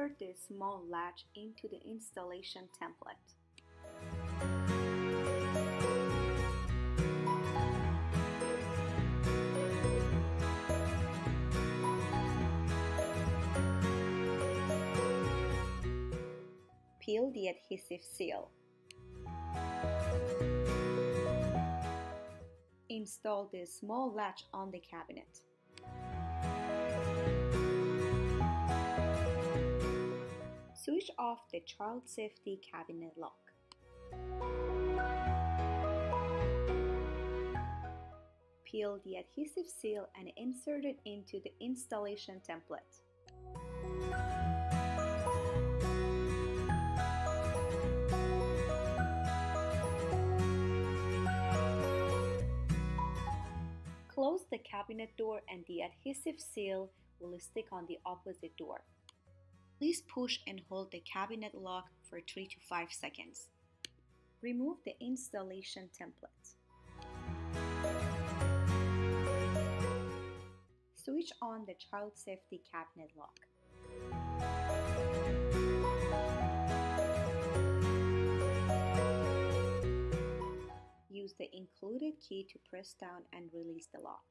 insert this small latch into the installation template. Peel the adhesive seal. Install this small latch on the cabinet. Switch off the child safety cabinet lock. Peel the adhesive seal and insert it into the installation template. Close the cabinet door and the adhesive seal will stick on the opposite door. Please push and hold the cabinet lock for 3 to 5 seconds. Remove the installation template. Switch on the child safety cabinet lock. Use the included key to press down and release the lock.